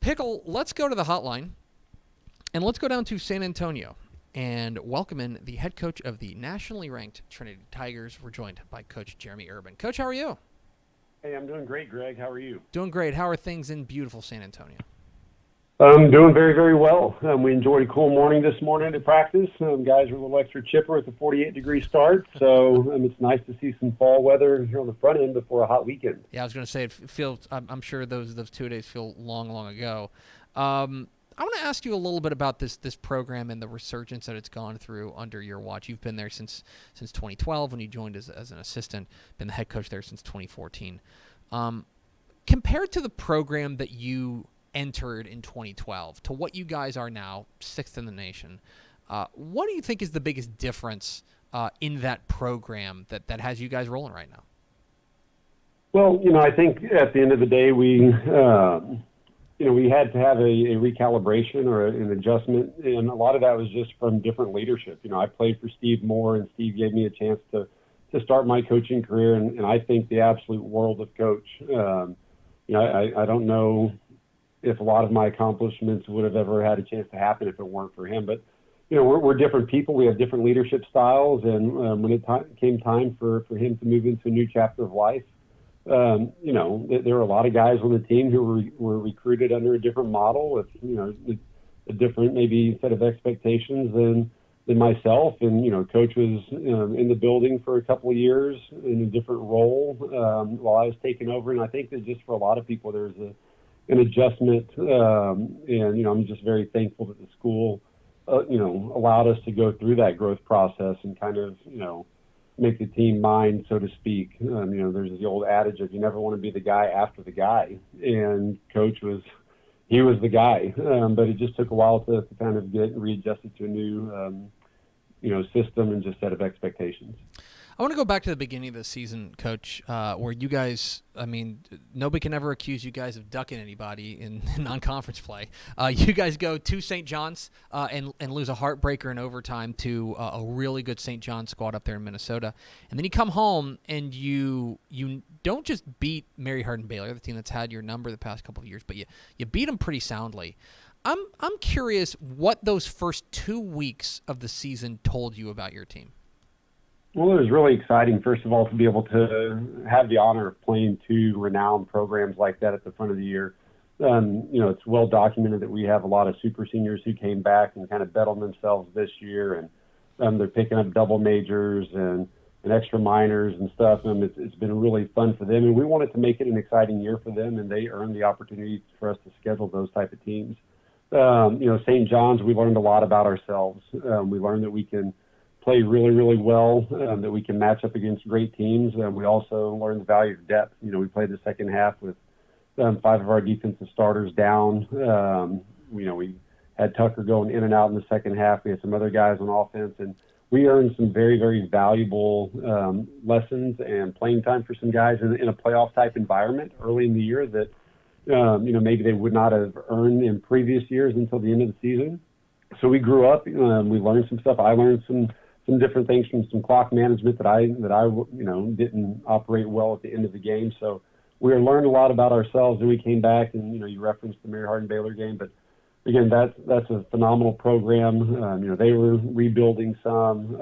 Pickle, let's go to the hotline, and let's go down to San Antonio and welcome in the head coach of the nationally ranked Trinity Tigers. We're joined by Coach Jerheme Urban. Coach, how are you? Hey, I'm doing great, Greg. How are you? Doing great. How are things in beautiful San Antonio? I'm doing very, very well. We enjoyed a cool morning this morning at practice. Guys were a little extra chipper with a 48-degree start, so it's nice to see some fall weather here on the front end before a hot weekend. Yeah, I was going to say it feels. I'm sure those 2 days feel long, long ago. I want to ask you a little bit about this program and the resurgence that it's gone through under your watch. You've been there since 2012 when you joined as an assistant, been the head coach there since 2014. Compared to the program that you entered in 2012 to what you guys are now, sixth in the nation, what do you think is the biggest difference in that program that has you guys rolling right now? Well, I think at the end of the day, we had to have a recalibration or an adjustment, and a lot of that was just from different leadership. I played for Steve Moore, and Steve gave me a chance to start my coaching career, and I think the absolute world of coach. I don't know if a lot of my accomplishments would have ever had a chance to happen if it weren't for him. But, we're different people. We have different leadership styles. And when it came time for him to move into a new chapter of life, there were a lot of guys on the team who were recruited under a different model with, a different maybe set of expectations than myself. And, Coach was in the building for a couple of years in a different role while I was taking over. And I think that just for a lot of people, there's an adjustment, and I'm just very thankful that the school, allowed us to go through that growth process and kind of, make the team mine, so to speak. There's the old adage of you never want to be the guy after the guy, and Coach was the guy, but it just took a while to kind of get readjusted to a new, system and just set of expectations. I want to go back to the beginning of the season, Coach, where you guys, nobody can ever accuse you guys of ducking anybody in non-conference play. You guys go to St. John's and lose a heartbreaker in overtime to a really good St. John's squad up there in Minnesota. And then you come home and you don't just beat Mary Hardin-Baylor, the team that's had your number the past couple of years, but you beat them pretty soundly. I'm curious what those first 2 weeks of the season told you about your team. Well, it was really exciting, first of all, to be able to have the honor of playing two renowned programs like that at the front of the year. It's well documented that we have a lot of super seniors who came back and kind of bet on themselves this year, and they're picking up double majors and extra minors and stuff. And it's been really fun for them, and we wanted to make it an exciting year for them, and they earned the opportunity for us to schedule those type of teams. St. John's, we learned a lot about ourselves. We learned that we can play really, really well, that we can match up against great teams. We also learned the value of depth. We played the second half with 5 of our defensive starters down. We had Tucker going in and out in the second half. We had some other guys on offense, and we earned some very, very valuable lessons and playing time for some guys in a playoff-type environment early in the year that, maybe they would not have earned in previous years until the end of the season. So we grew up. We learned some stuff. I learned some different things from some clock management that I didn't operate well at the end of the game. So we learned a lot about ourselves, and we came back, and you referenced the Mary Hardin-Baylor game, but again, that's a phenomenal program. They were rebuilding some.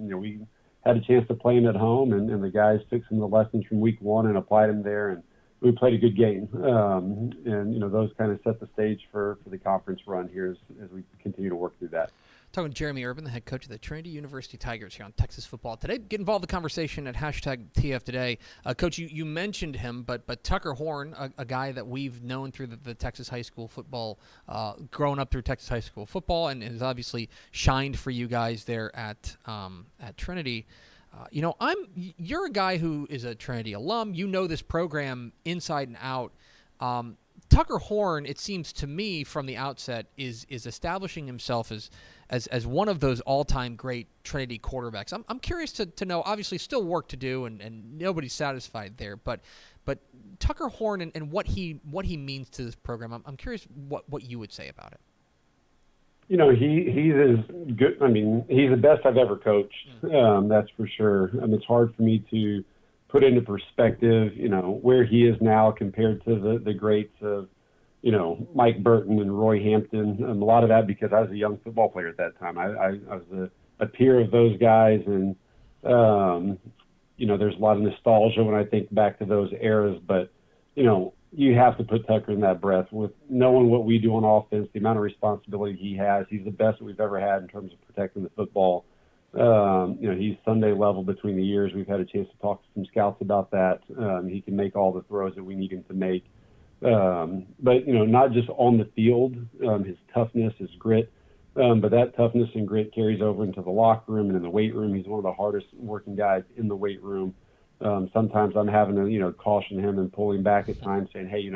We had a chance to play them at home, and the guys took some of the lessons from week one and applied them there, and we played a good game. Those kind of set the stage for the conference run here as we continue to work through that. Talking to Jerheme Urban, the head coach of the Trinity University Tigers here on Texas Football Today. Get involved in the conversation at #TF Today. Coach, you mentioned him, but Tucker Horn, a guy that we've known through the Texas high school football, growing up through Texas high school football, and has obviously shined for you guys there at Trinity. You're a guy who is a Trinity alum. You know this program inside and out. Tucker Horn, it seems to me from the outset, is establishing himself as one of those all-time great Trinity quarterbacks. I'm curious to know, obviously still work to do, and nobody's satisfied there, but Tucker Horn and what he means to this program, I'm curious what you would say about it. He's as good. He's the best I've ever coached. That's for sure. It's hard for me to put into perspective, where he is now compared to the greats of, Mike Burton and Roy Hampton. A lot of that because I was a young football player at that time. I was a peer of those guys, and there's a lot of nostalgia when I think back to those eras. But you have to put Tucker in that breath with knowing what we do on offense, the amount of responsibility he has. He's the best that we've ever had in terms of protecting the football. He's Sunday level between the years. We've had a chance to talk to some scouts about that. He can make all the throws that we need him to make. But not just on the field, his toughness, his grit, but that toughness and grit carries over into the locker room and in the weight room. He's one of the hardest working guys in the weight room. Sometimes I'm having to, caution him and pull him back at times, saying, hey,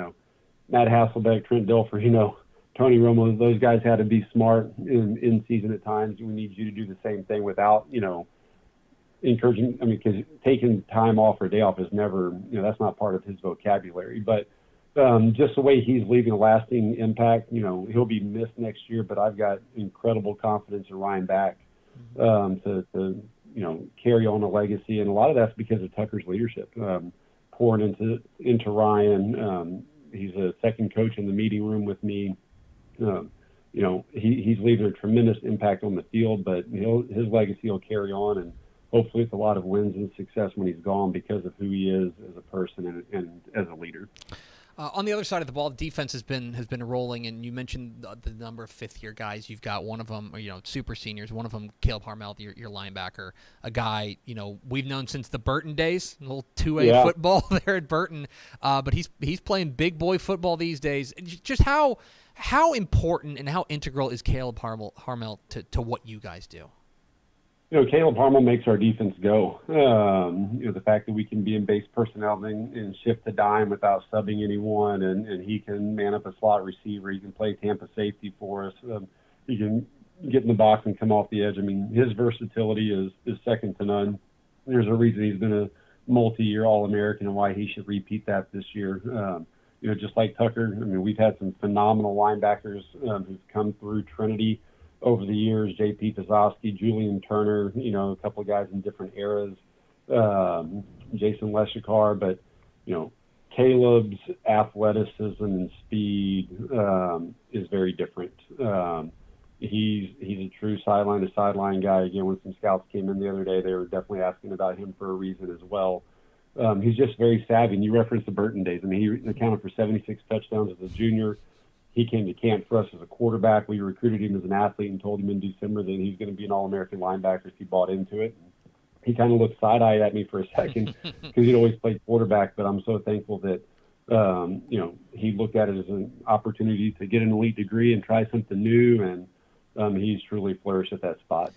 Matt Hasselbeck, Trent Dilfer, Tony Romo, those guys had to be smart in season at times. We need you to do the same thing without, encouraging. Because taking time off or a day off is never, that's not part of his vocabulary. But just the way he's leaving a lasting impact, he'll be missed next year. But I've got incredible confidence in Ryan back to carry on a legacy, and a lot of that's because of Tucker's leadership, pouring into Ryan. He's a second coach in the meeting room with me. He's leaving a tremendous impact on the field, but his legacy will carry on, and hopefully it's a lot of wins and success when he's gone because of who he is as a person and as a leader. On the other side of the ball, defense has been rolling, and you mentioned the number of fifth-year guys. You've got one of them, super seniors. One of them, Caleb Harmel, your linebacker, a guy we've known since the Burton days, a little 2A football there at Burton. But he's playing big boy football these days. Just how important and how integral is Caleb Harmel to what you guys do? Caleb Harmel makes our defense go. The fact that we can be in base personnel and shift to dime without subbing anyone, and he can man up a slot receiver. He can play Tampa safety for us. He can get in the box and come off the edge. His versatility is second to none. There's a reason he's been a multi-year All-American and why he should repeat that this year. Just like Tucker, we've had some phenomenal linebackers who've come through Trinity over the years, J.P. Pazowski, Julian Turner, a couple of guys in different eras, Jason Leshikar, but, Caleb's athleticism and speed is very different. He's a true sideline-to-sideline guy. Again, when some scouts came in the other day, they were definitely asking about him for a reason as well. He's just very savvy, and you referenced the Burton days. He accounted for 76 touchdowns as a junior. He came to camp for us as a quarterback. We recruited him as an athlete and told him in December that he's going to be an All-American linebacker if he bought into it. He kind of looked side-eyed at me for a second because he'd always played quarterback, but I'm so thankful that, he looked at it as an opportunity to get an elite degree and try something new, and he's truly flourished at that spot.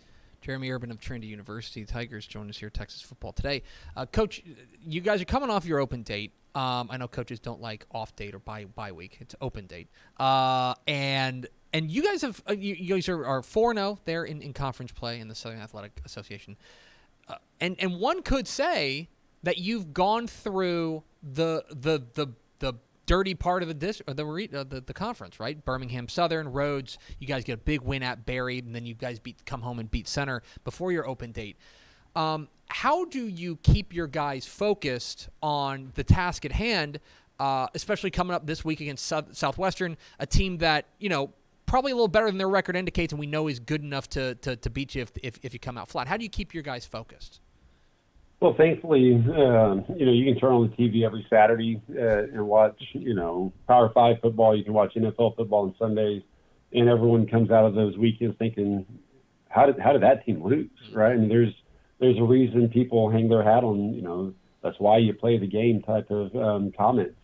Jerheme Urban of Trinity University, Tigers, joined us here at Texas Football Today. Coach, you guys are coming off your open date. I know coaches don't like off date or bye week. It's open date. And you guys have you guys are 4-0 there in conference play in the Southern Athletic Association. And one could say that you've gone through the dirty part of the conference, right? Birmingham Southern, Rhodes. You guys get a big win at Barry, and then you guys come home and beat Center before your open date. How do you keep your guys focused on the task at hand, especially coming up this week against Southwestern, a team that, probably a little better than their record indicates, and we know is good enough to beat you if you come out flat? How do you keep your guys focused? Well, thankfully, you can turn on the TV every Saturday and watch, Power 5 football. You can watch NFL football on Sundays, and everyone comes out of those weekends thinking, how did that team lose, right? There's a reason people hang their hat on, that's why you play the game type of comments.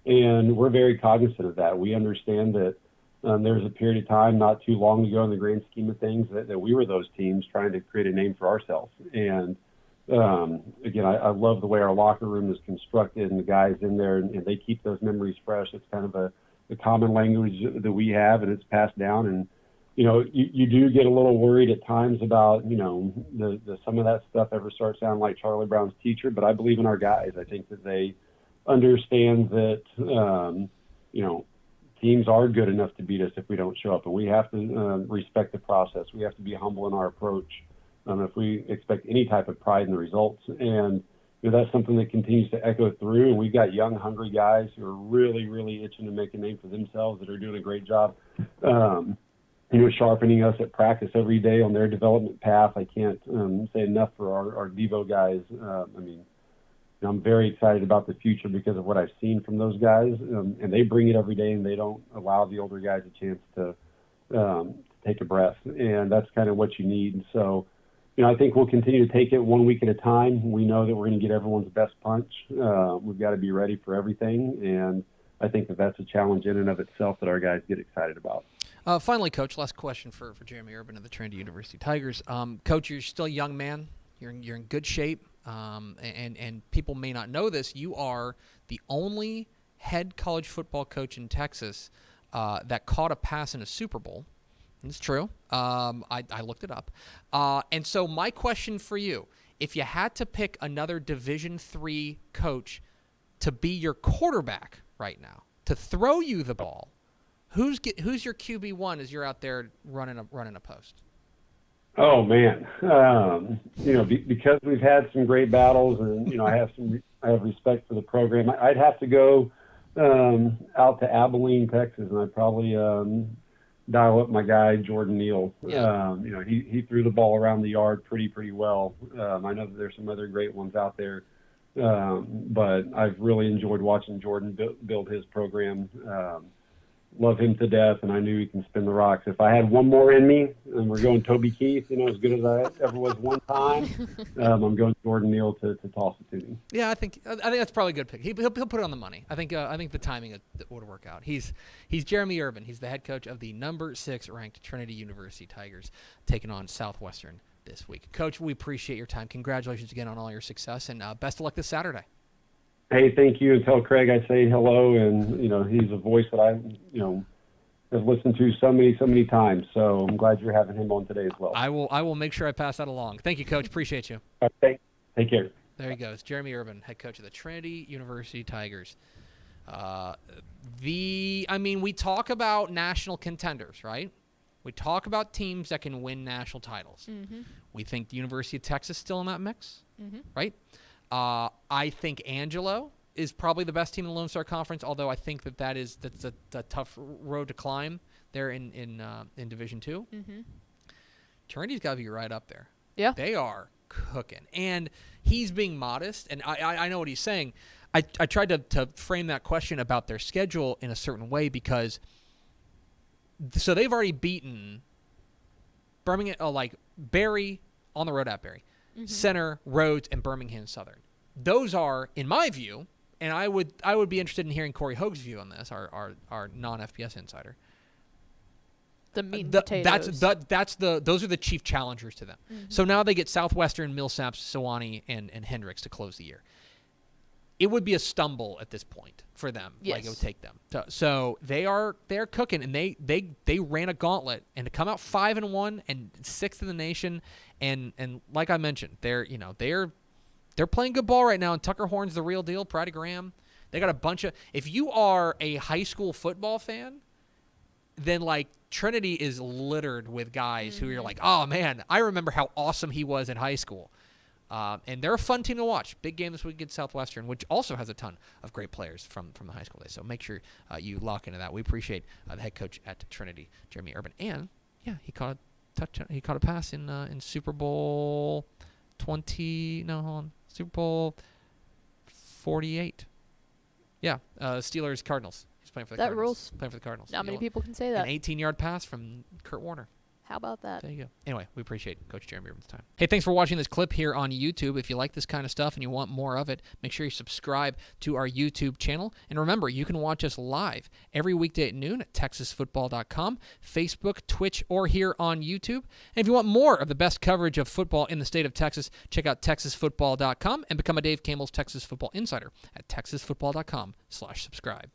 And we're very cognizant of that. We understand that there's a period of time not too long ago in the grand scheme of things that we were those teams trying to create a name for ourselves. And again, I love the way our locker room is constructed and the guys in there, and they keep those memories fresh. It's kind of the common language that we have, and it's passed down. And you do get a little worried at times about, the some of that stuff ever starts sounding like Charlie Brown's teacher, but I believe in our guys. I think that they understand that, teams are good enough to beat us if we don't show up, and we have to respect the process. We have to be humble in our approach if we expect any type of pride in the results. And, that's something that continues to echo through. And we've got young, hungry guys who are really, really itching to make a name for themselves that are doing a great job, sharpening us at practice every day on their development path. I can't say enough for our Devo guys. I'm very excited about the future because of what I've seen from those guys, and they bring it every day, and they don't allow the older guys a chance to take a breath, and that's kind of what you need. And so, I think we'll continue to take it 1 week at a time. We know that we're going to get everyone's best punch. We've got to be ready for everything, and I think that that's a challenge in and of itself that our guys get excited about. Finally, Coach, last question for Jerheme Urban of the Trinity University Tigers. Coach, you're still a young man. You're in good shape, and people may not know this. You are the only head college football coach in Texas that caught a pass in a Super Bowl. It's true. I looked it up. And so my question for you, if you had to pick another Division III coach to be your quarterback right now, to throw you the ball, who's your QB1 as you're out there running a post? Oh man, because we've had some great battles, and I have respect for the program. I'd have to go out to Abilene, Texas, and I'd probably dial up my guy Jordan Neal. Yeah. He threw the ball around the yard pretty well. I know that there's some other great ones out there, but I've really enjoyed watching Jordan build his program. Love him to death, and I knew he can spin the rocks. If I had one more in me, and we're going Toby Keith, as good as I ever was one time, I'm going Jordan Neal to toss it to me. Yeah, I think that's probably a good pick. He'll put it on the money. I think the timing would work out. He's Jerheme Urban. He's the head coach of the number 6 ranked Trinity University Tigers, taking on Southwestern this week. Coach, we appreciate your time. Congratulations again on all your success, and best of luck this Saturday. Hey, thank you, and tell Craig I say hello, and he's a voice that I have listened to so many times. So I'm glad you're having him on today as well. I will make sure I pass that along. Thank you, Coach. Appreciate you. Take care. There he goes, Jerheme Urban, head coach of the Trinity University Tigers. We talk about national contenders, right? We talk about teams that can win national titles. Mm-hmm. We think the University of Texas is still in that mix, right? I think Angelo is probably the best team in the Lone Star Conference, although I think that's a tough road to climb there in Division II. Mm-hmm. Trinity's got to be right up there. Yeah. They are cooking. And he's being modest, and I know what he's saying. I tried to frame that question about their schedule in a certain way because so they've already beaten Birmingham, Barry on the road at Barry. Mm-hmm. Center, Rhodes, and Birmingham Southern. Those are, in my view, and I would be interested in hearing Corey Hogue's view on this, our non-FBS insider. The meat and potatoes. Those are the chief challengers to them. Mm-hmm. So now they get Southwestern, Millsaps, Sewanee, and Hendricks to close the year. It would be a stumble at this point for them. Yes. It would take them. So they're cooking, and they ran a gauntlet, and to come out 5-1 and 6th in the nation, and like I mentioned, they're playing good ball right now. And Tucker Horn's the real deal. Pride Graham, they got a bunch of. If you are a high school football fan, then Trinity is littered with guys who you're like, oh man, I remember how awesome he was in high school. And they're a fun team to watch. Big game this week against Southwestern, which also has a ton of great players from the high school days. So make sure you lock into that. We appreciate the head coach at Trinity, Jerheme Urban, and he caught a touchdown. He caught a pass in Super Bowl 20. No, hold on. Super Bowl 48. Yeah, Steelers Cardinals. He's playing for the Cardinals. That rules. Playing for the Cardinals. Not many people can say that. An 18-yard pass from Kurt Warner. How about that? There you go. Anyway, we appreciate Coach Jerheme Urban's time. Hey, thanks for watching this clip here on YouTube. If you like this kind of stuff and you want more of it, make sure you subscribe to our YouTube channel. And remember, you can watch us live every weekday at noon at TexasFootball.com, Facebook, Twitch, or here on YouTube. And if you want more of the best coverage of football in the state of Texas, check out TexasFootball.com and become a Dave Campbell's Texas Football Insider at TexasFootball.com/subscribe.